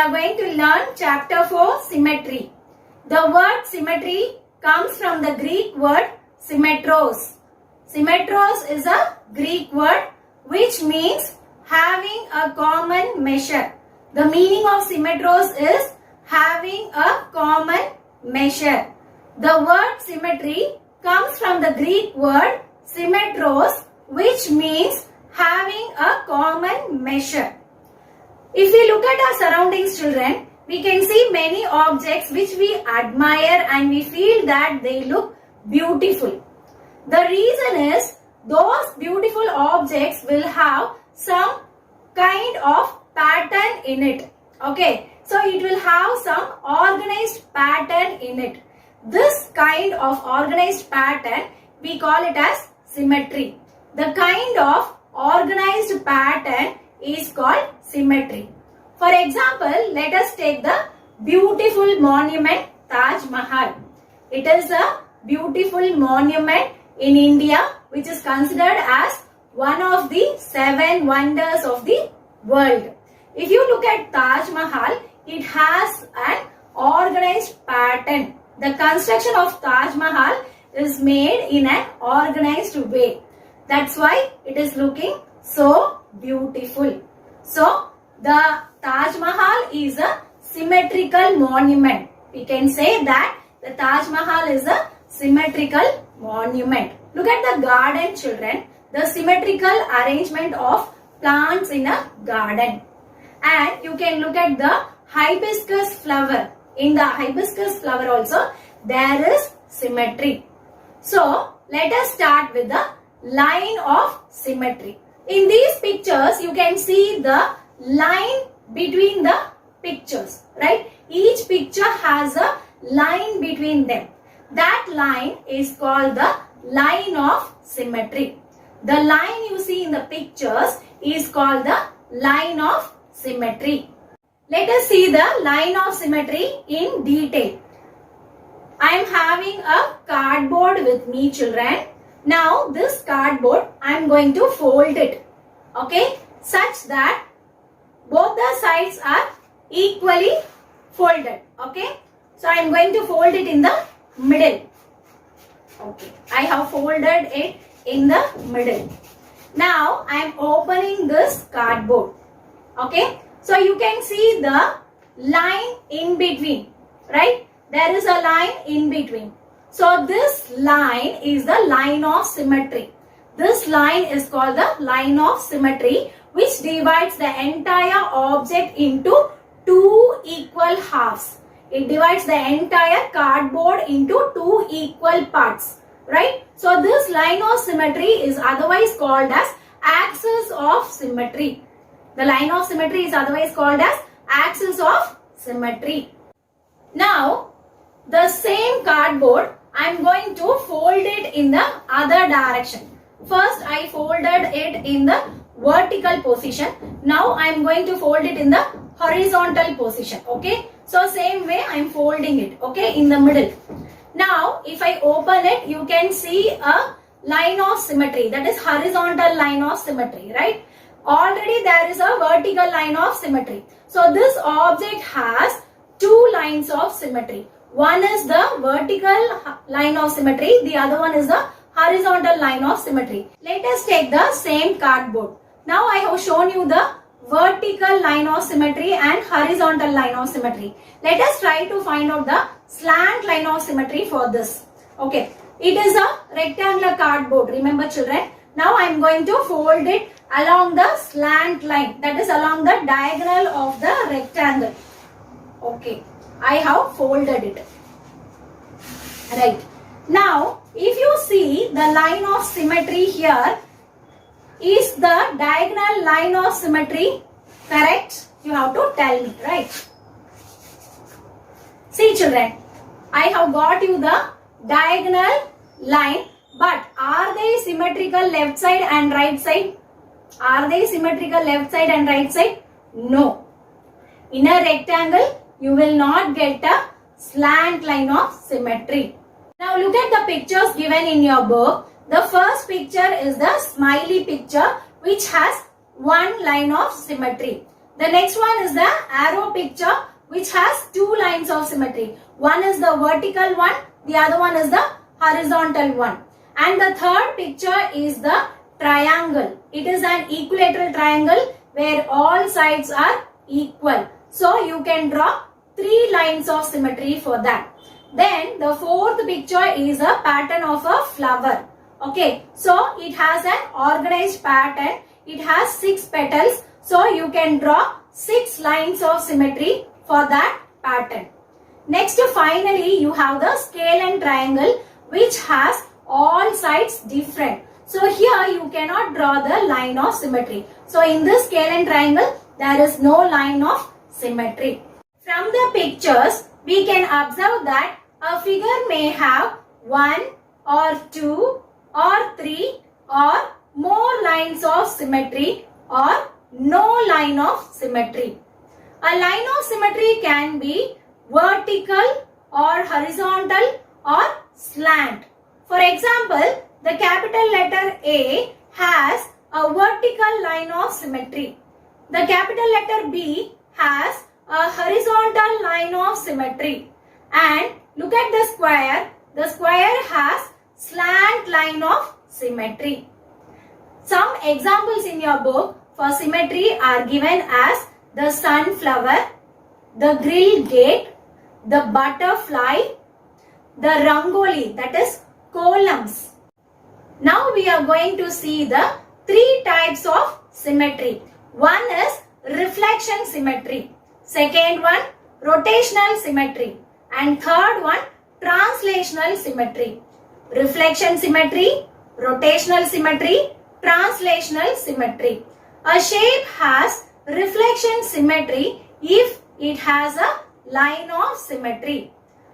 are going to learn chapter 4 symmetry. The word symmetry comes from the Greek word symmetros. Symmetros is a Greek word which means having a common measure. The meaning of symmetros is having a common measure. The word symmetry comes from the Greek word symmetros which means having a common measure. If we look at our surroundings, children, we can see many objects which we admire and we feel that they look beautiful. The reason is those beautiful objects will have some kind of pattern in it. Okay, so it will have some organized pattern in it. This kind of organized pattern we call it as symmetry. The kind of organized pattern is called symmetry. For example, let us take the beautiful monument Taj Mahal. It is a beautiful monument in India which is considered as one of the 7 wonders of the world. If you look at Taj Mahal, it has an organized pattern. The construction of Taj Mahal is made in an organized way. That's why it is looking so beautiful. So, the Taj Mahal is a symmetrical monument. We can say that the Taj Mahal is a symmetrical monument. Look at the garden, children. The symmetrical arrangement of plants in a garden. And you can look at the hibiscus flower. In the hibiscus flower also, there is symmetry. So, let us start with the line of symmetry. In these pictures, you can see the line between the pictures, right? Each picture has a line between them. That line is called the line of symmetry. The line you see in the pictures is called the line of symmetry. Let us see the line of symmetry in detail. I am having a cardboard with me, children. Now this cardboard I am going to fold it, okay, such that both the sides are equally folded, okay. So I am going to fold it in the middle. Okay, I have folded it in the middle. Now I am opening this cardboard, okay. So you can see the line in between, right? There is a line in between. So this line is the line of symmetry. This line is called the line of symmetry, which divides the entire object into 2 equal halves. It divides the entire cardboard into 2 equal parts, right? So this line of symmetry is otherwise called as axis of symmetry. The line of symmetry is otherwise called as axis of symmetry. Now, the same cardboard, I am going to fold it in the other direction. First, I folded it in the vertical position. Now, I am going to fold it in the horizontal position. Okay. So, same way I am folding it. Okay. In the middle. Now, if I open it, you can see a line of symmetry. That is horizontal line of symmetry. Right. Already there is a vertical line of symmetry. So, this object has 2 lines of symmetry. One is the vertical line of symmetry. The other one is the horizontal line of symmetry. Let us take the same cardboard. Now I have shown you the vertical line of symmetry and horizontal line of symmetry. Let us try to find out the slant line of symmetry for this. Okay. It is a rectangular cardboard. Remember, children. Now I am going to fold it along the slant line. That is along the diagonal of the rectangle. Okay. I have folded it. Right. Now, if you see the line of symmetry here, is the diagonal line of symmetry correct? You have to tell me, right? See, children, I have got you the diagonal line, but are they symmetrical left side and right side? Are they symmetrical left side and right side? No. In a rectangle, you will not get a slant line of symmetry. Now look at the pictures given in your book. The first picture is the smiley picture which has one line of symmetry. The next one is the arrow picture, which has two lines of symmetry. One is the vertical one, the other one is the horizontal one. And the third picture is the triangle. It is an equilateral triangle where all sides are equal. So you can draw three lines of symmetry for that. Then the fourth picture is a pattern of a flower. Okay, so it has an organized pattern. It has 6 petals. So you can draw 6 lines of symmetry for that pattern. Next, finally, you have the scale and triangle, which has all sides different. So here you cannot draw the line of symmetry. So in this scale and triangle, there is no line of symmetry. From the pictures, we can observe that a figure may have 1 or 2 or 3 or more lines of symmetry or no line of symmetry. A line of symmetry can be vertical or horizontal or slant. For example, the capital letter A has a vertical line of symmetry. The capital letter B has a horizontal line of symmetry. And look at the square. The square has slant line of symmetry. Some examples in your book for symmetry are given as the sunflower, the grill gate, the butterfly, the rangoli, that is columns. Now we are going to see the 3 types of symmetry. One is reflection symmetry. Second one, rotational symmetry. And third one, translational symmetry. Reflection symmetry, rotational symmetry, translational symmetry. A shape has reflection symmetry if it has a line of symmetry.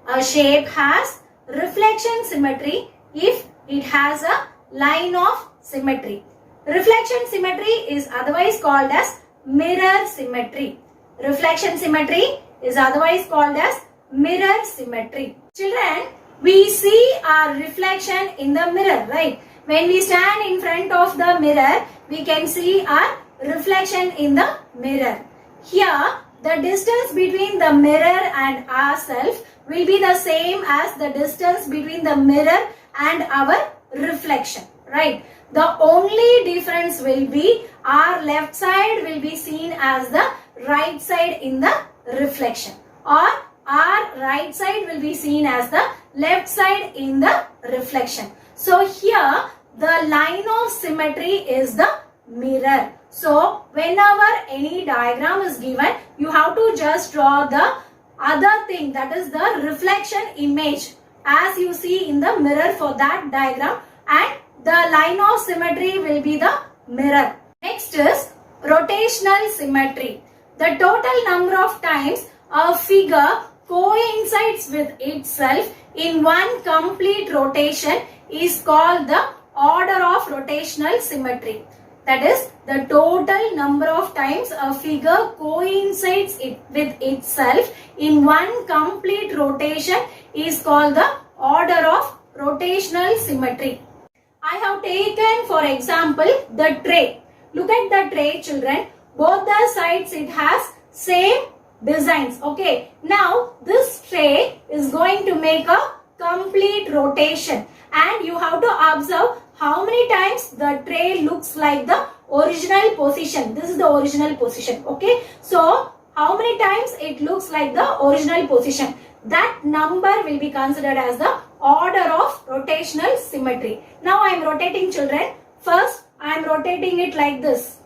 A shape has reflection symmetry if it has a line of symmetry. Reflection symmetry is otherwise called as mirror symmetry. Reflection symmetry is otherwise called as mirror symmetry. Children, we see our reflection in the mirror, right? When we stand in front of the mirror, we can see our reflection in the mirror. Here, the distance between the mirror and ourselves will be the same as the distance between the mirror and our reflection, right? The only difference will be our left side will be seen as the right side in the reflection, or our right side will be seen as the left side in the reflection. So here the line of symmetry is the mirror. So whenever any diagram is given, you have to just draw the other thing, that is the reflection image as you see in the mirror for that diagram, and the line of symmetry will be the mirror. Next is rotational symmetry. The total number of times a figure coincides with itself in one complete rotation is called the order of rotational symmetry. That is, the total number of times a figure coincides with itself in one complete rotation is called the order of rotational symmetry. I have taken for example the tray. Look at the tray, children. Both the sides it has same designs. Okay. Now this tray is going to make a complete rotation, and you have to observe how many times the tray looks like the original position. This is the original position. Okay. So how many times it looks like the original position? That number will be considered as the order of rotational symmetry. Now I am rotating, children. First I am rotating it like this.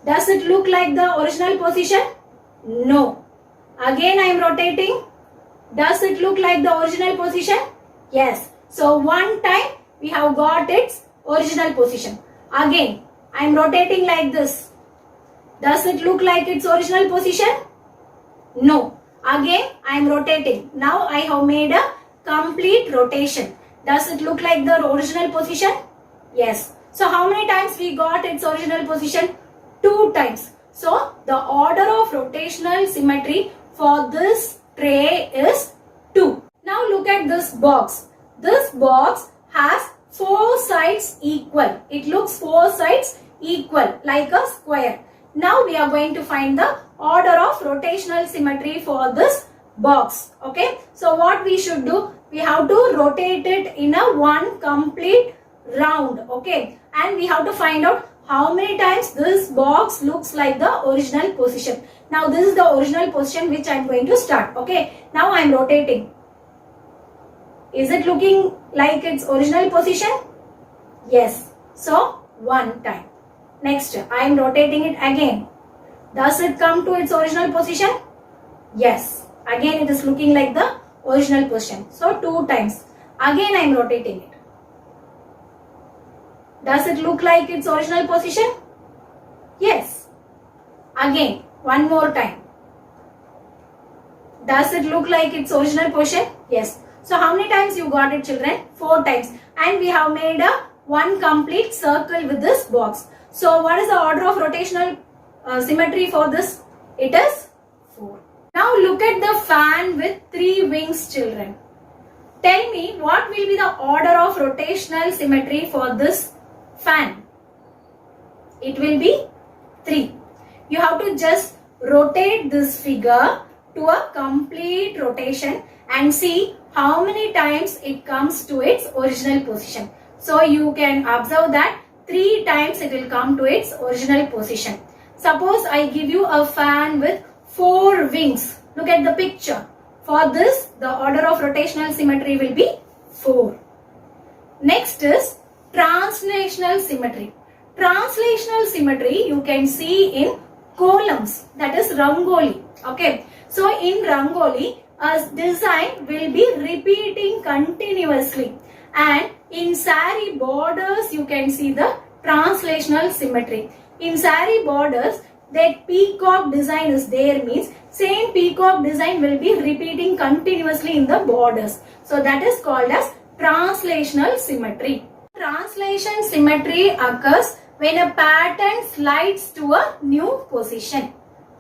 Does it look like the original position? No. Again I am rotating. Does it look like the original position? Yes. So one time we have got its original position. Again I am rotating like this. Does it look like its original position? No. Again I am rotating. Now I have made a complete rotation. Does it look like the original position? Yes. So how many times we got its original position? 2 times. So the order of rotational symmetry for this tray is 2. Now look at this box. This box has 4 sides equal. It looks 4 sides equal like a square. Now we are going to find the order of rotational symmetry for this box. Okay. So what we should do? We have to rotate it in a one complete round. Okay. And we have to find out how many times this box looks like the original position. Now this is the original position which I am going to start. Okay. Now I am rotating. Is it looking like its original position? Yes. So one time. Next, I am rotating it again. Does it come to its original position? Yes. Again it is looking like the original position. So two times. Again I am rotating it. Does it look like its original position? Yes. Again, one more time. Does it look like its original position? Yes. So how many times you got it, children? 4 times. And we have made a one complete circle with this box. So what is the order of rotational symmetry for this? It is 4. Now look at the fan with 3 wings, children. Tell me what will be the order of rotational symmetry for this fan? It will be 3. You have to just rotate this figure to a complete rotation and see how many times it comes to its original position. So you can observe that 3 times it will come to its original position. Suppose I give you a fan with 4 wings. Look at the picture. For this, the order of rotational symmetry will be 4. Next is translational symmetry. Translational symmetry you can see in columns, that is Rangoli. Okay. So in Rangoli, a design will be repeating continuously, and in sari borders you can see the translational symmetry. In sari borders, that peacock design is there, means same peacock design will be repeating continuously in the borders. So that is called as translational symmetry. Translation symmetry occurs when a pattern slides to a new position.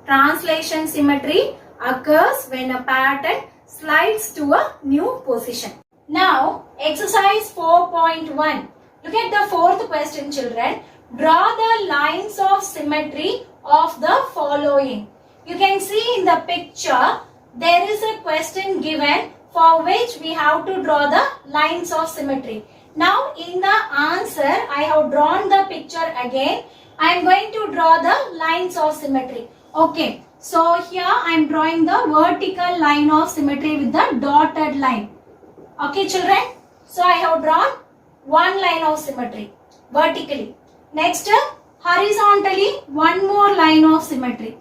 Translation symmetry occurs when a pattern slides to a new position. Now, exercise 4.1. Look at the 4th question, children. Draw the lines of symmetry of the following. You can see in the picture, there is a question given for which we have to draw the lines of symmetry. Now, in the answer, I have drawn the picture again. I am going to draw the lines of symmetry. Okay. So, here I am drawing the vertical line of symmetry with the dotted line. Okay, children. So, I have drawn one line of symmetry vertically. Next, horizontally, one more line of symmetry.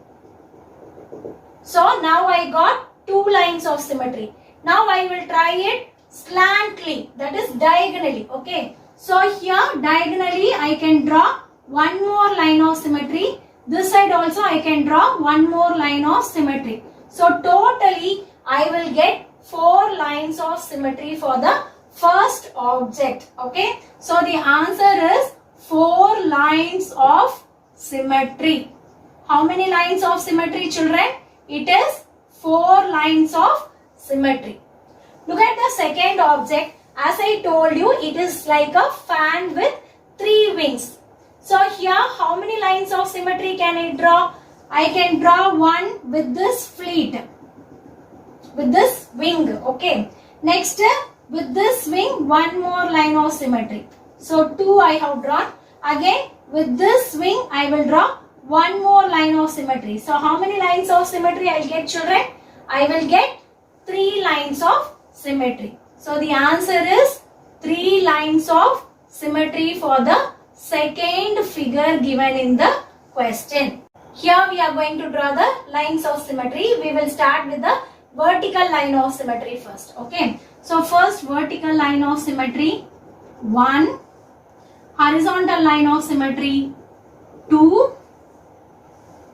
So, now I got 2 lines of symmetry. Now, I will try it slantly, that is diagonally. Okay. So, here diagonally, I can draw one more line of symmetry. This side also I can draw one more line of symmetry. So, totally, I will get 4 lines of symmetry for the first object. Okay. So, the answer is 4 lines of symmetry. How many lines of symmetry, children? It is 4 lines of symmetry. Look at the second object. As I told you, it is like a fan with 3 wings. So, here how many lines of symmetry can I draw? I can draw one with this fleet, with this wing. Okay. Next, with this wing, one more line of symmetry. So, 2 I have drawn. Again, with this wing, I will draw one more line of symmetry. So, how many lines of symmetry I will get, children? I will get 3 lines of symmetry. So, the answer is 3 lines of symmetry for the second figure given in the question. Here we are going to draw the lines of symmetry. We will start with the vertical line of symmetry first. Okay. So, first vertical line of symmetry 1, horizontal line of symmetry 2,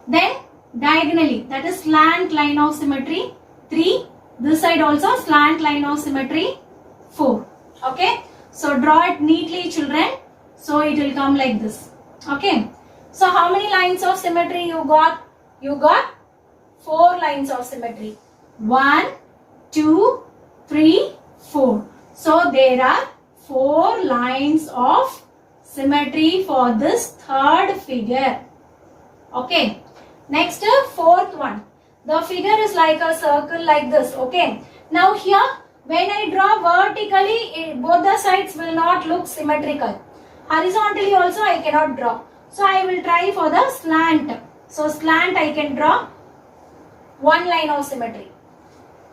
then diagonally, that is slant line of symmetry 3, this side also slant line of symmetry 4. Okay. So, draw it neatly, children. So, it will come like this. Okay. So, how many lines of symmetry you got? You got 4 lines of symmetry. 1, 2, 3, 4. So, there are 4 lines of symmetry for this third figure. Okay. Next, fourth one. The figure is like a circle like this. Okay. Now here, when I draw vertically, both the sides will not look symmetrical. Horizontally also I cannot draw. So I will try for the slant. So slant I can draw one line of symmetry.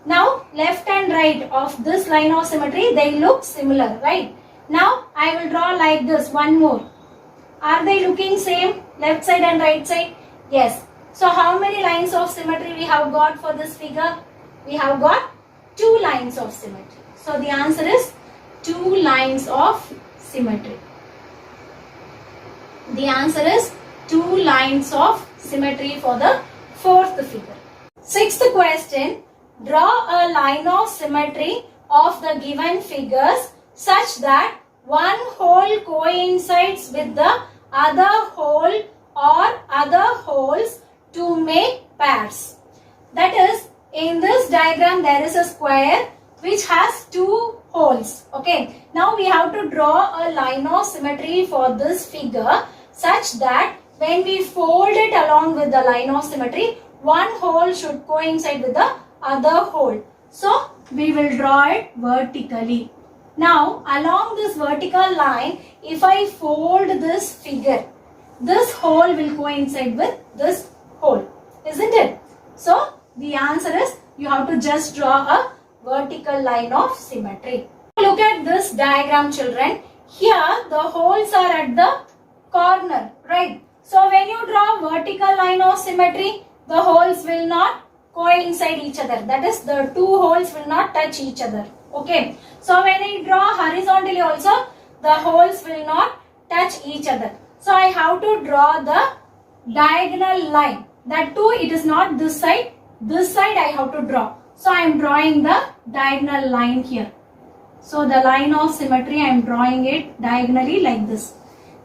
Now left and right of this line of symmetry, they look similar, right? Now I will draw like this, one more. Are they looking same, left side and right side? Yes. So how many lines of symmetry we have got for this figure? We have got 2 lines of symmetry. So the answer is 2 lines of symmetry. The answer is 2 lines of symmetry for the fourth figure. Sixth question. Draw a line of symmetry of the given figures such that one hole coincides with the other hole or other holes to make pairs. That is, in this diagram there is a square which has 2 holes. Okay. Now we have to draw a line of symmetry for this figure such that when we fold it along with the line of symmetry, one hole should coincide with the other hole. So we will draw it vertically. Now along this vertical line, if I fold this figure, this hole will coincide with this hole, isn't it? So the answer is you have to just draw a vertical line of symmetry. Look at this diagram, children. Here the holes are at the corner, right? So when you draw vertical line of symmetry, the holes will not coincide each other. That is, the 2 holes will not touch each other. Okay. So when I draw horizontally also, the holes will not touch each other. So I have to draw the diagonal line. That too, it is not this side. This side I have to draw. So I am drawing the diagonal line here. So the line of symmetry, I am drawing it diagonally like this.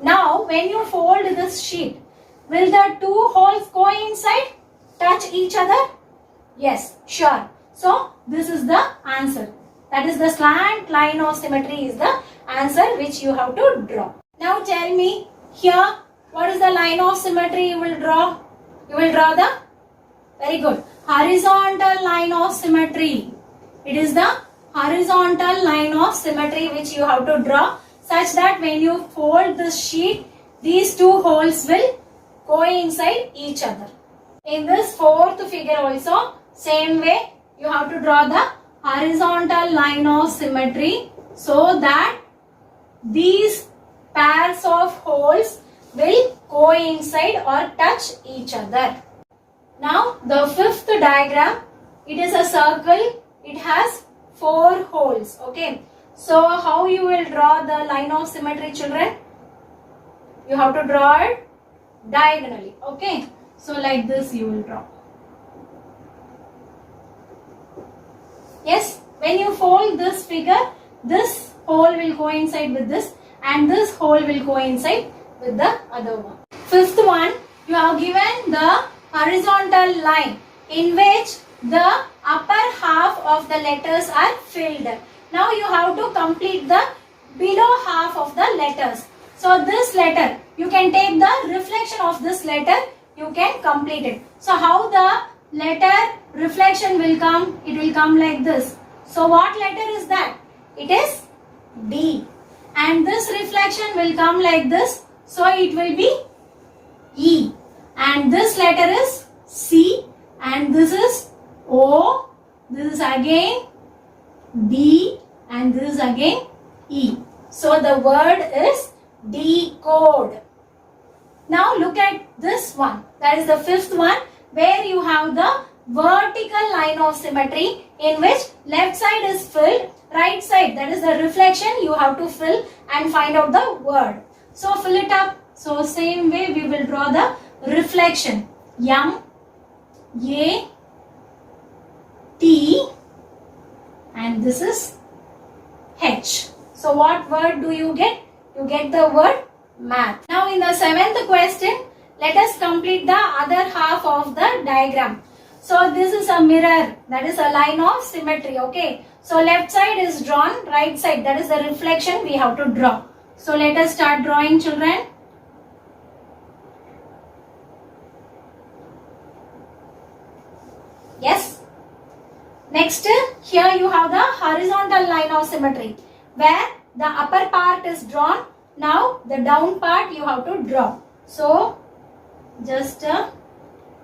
Now when you fold this sheet, will the 2 holes coincide, touch each other? Yes, sure. So this is the answer. That is, the slant line of symmetry is the answer which you have to draw. Now tell me here, what is the line of symmetry you will draw? You will draw the, very good, horizontal line of symmetry. It is the horizontal line of symmetry which you have to draw such that when you fold this sheet, these 2 holes will coincide each other. In this fourth figure also, same way you have to draw the horizontal line of symmetry so that these pairs of holes will coincide or touch each other. Now the fifth diagram, it is a circle, it has 4 holes. Okay. So how you will draw the line of symmetry, children? You have to draw it diagonally. Okay. So like this you will draw. Yes, when you fold this figure, this hole will coincide with this and this hole will coincide with the other one. Fifth one, you have given the horizontal line in which the upper half of the letters are filled. Now you have to complete the below half of the letters. So this letter, you can take the reflection of this letter, you can complete it. So how the letter reflection will come? It will come like this. So what letter is that? It is D. And this reflection will come like this. So it will be E. And this letter is C. And this is O. This is again D. And this is again E. So the word is decode. Now look at this one. That is the fifth one, where you have the vertical line of symmetry in which left side is filled, right side, that is the reflection, you have to fill and find out the word. So fill it up. So same way we will draw the reflection. M, A, T, and this is H. So what word do you get? You get the word math. Now in the seventh question, let us complete the other half of the diagram. So this is a mirror, that is a line of symmetry. Okay. So left side is drawn, right side, that is the reflection we have to draw. So let us start drawing, children. Yes. Next, here you have the horizontal line of symmetry where the upper part is drawn. Now the down part you have to draw. So just a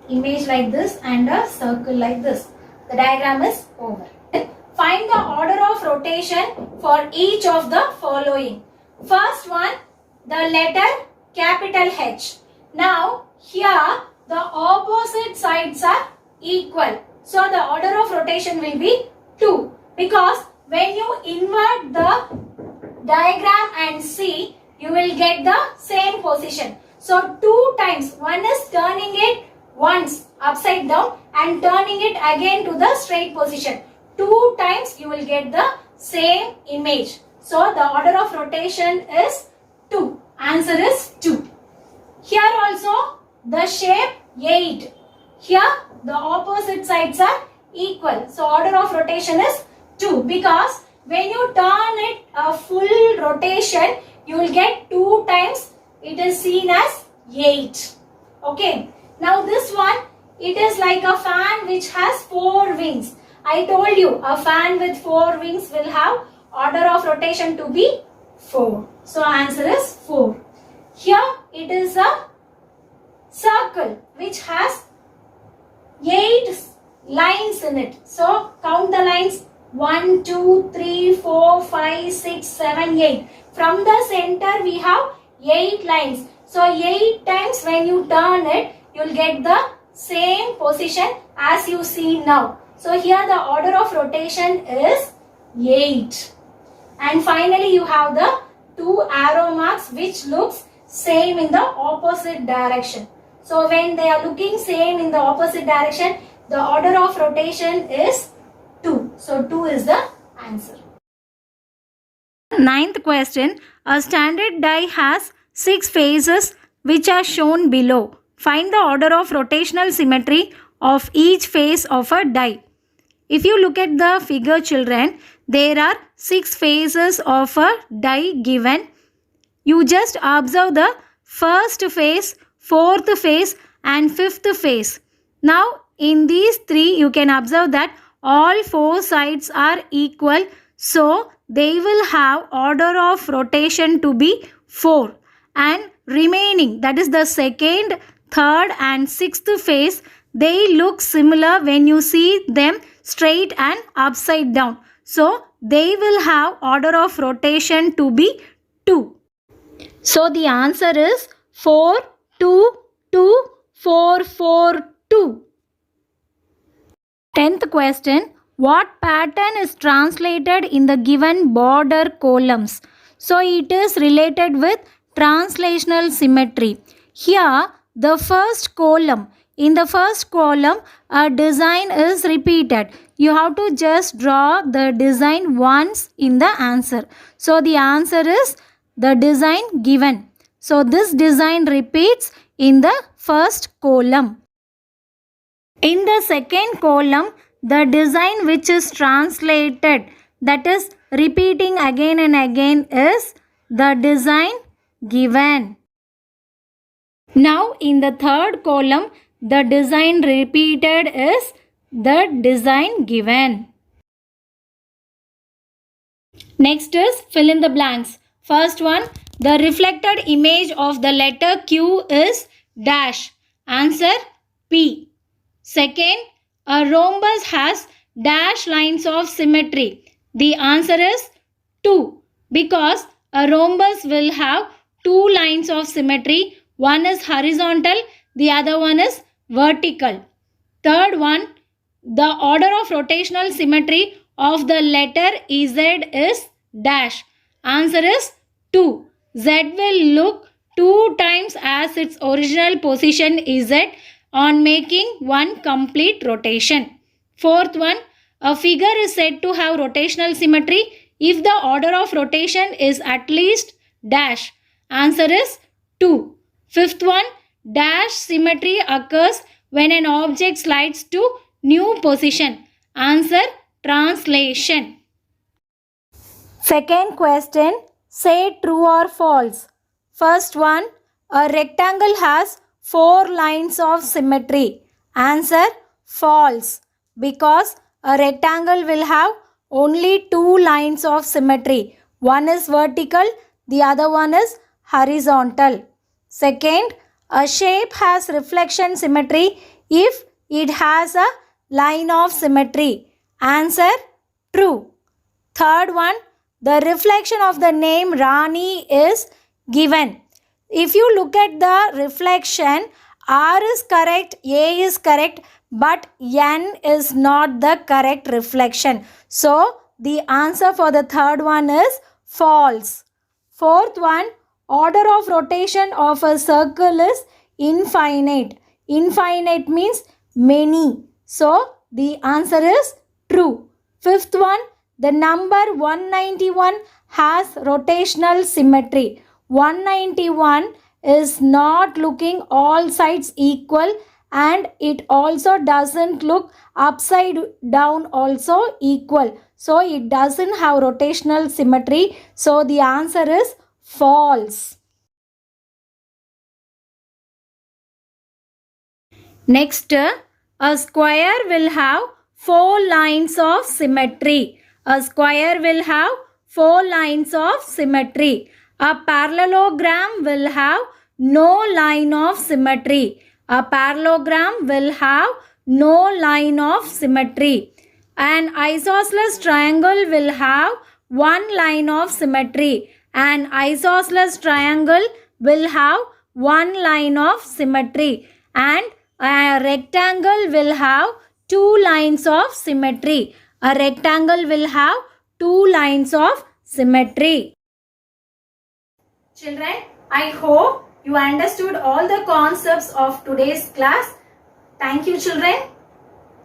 image like this and a circle like this. The diagram is over. Find the order of rotation for each of the following. First one, the letter capital H. Now here the opposite sides are equal. So the order of rotation will be 2 because when you invert the diagram and see, you will get the same position. So 2 times, one is turning it once upside down and turning it again to the straight position. 2 times you will get the same image. So the order of rotation is 2. Answer is 2. Here also the shape 8. Here the opposite sides are equal. So order of rotation is 2 because when you turn it a full rotation, you will get 2 times. It is seen as 8. Okay. Now this one, it is like a fan which has 4 wings. I told you a fan with 4 wings will have order of rotation to be 4. So answer is 4. Here it is a circle which has 8 lines in it. So count the lines 1, 2, 3, 4, 5, 6, 7, 8. From the center we have 8 lines. So 8 times when you turn it, you will get the same position as you see now. So here the order of rotation is 8. And finally you have the 2 arrow marks which looks same in the opposite direction. So when they are looking same in the opposite direction, the order of rotation is 2. So 2 is the answer. Ninth question. A standard die has 6 faces which are shown below. Find the order of rotational symmetry of each face of a die. If you look at the figure, children, there are 6 faces of a die given. You just observe the first face, fourth face and fifth face. Now in these 3 you can observe that all 4 sides are equal. So they will have order of rotation to be 4. And remaining, that is the second, third and sixth face, they look similar when you see them straight and upside down. So they will have order of rotation to be 2. So the answer is 4, 2, 2, 4, 4, 2. 10th question. What pattern is translated in the given border columns? So it is related with translational symmetry. Here the first column, in the first column a design is repeated. You have to just draw the design once in the answer. So the answer is the design given. So this design repeats in the first column. In the second column, the design which is translated, that is repeating again and again, is the design given. Now in the third column, the design repeated is the design given. Next is fill in the blanks. First one, the reflected image of the letter Q is dash. Answer P. Second, a rhombus has dash lines of symmetry. The answer is 2 because a rhombus will have 2 lines of symmetry. One is horizontal, the other one is vertical. Third one, the order of rotational symmetry of the letter Z is dash. Answer is 2. Z will look 2 times as its original position Z on making one complete rotation. Fourth one, a figure is said to have rotational symmetry if the order of rotation is at least dash. Answer is 2. Fifth one, dash symmetry occurs when an object slides to new position. Answer translation. Second question, say true or false. First one, a rectangle has 4 lines of symmetry. Answer false Because a rectangle will have only two lines of symmetry. One is vertical, the other one is horizontal. Second, a shape has reflection symmetry if it has a line of symmetry. Answer, true. Third one, the reflection of the name Rani is given. If you look at the reflection, R is correct, A is correct, but N is not the correct reflection. So, the answer for the third one is false. Fourth one, order of rotation of a circle is infinite. Infinite means many. So, the answer is true. Fifth one, the number 191 has rotational symmetry. 191 is not looking all sides equal, and it also doesn't look upside down also equal. So it doesn't have rotational symmetry. So the answer is false. Next, a square will have 4 lines of symmetry. A square will have 4 lines of symmetry. A parallelogram will have no line of symmetry. A parallelogram will have no line of symmetry. An isosceles triangle will have one line of symmetry. An isosceles triangle will have one line of symmetry. And a rectangle will have 2 lines of symmetry. A rectangle will have 2 lines of symmetry. Children, I hope you understood all the concepts of today's class. Thank you, children.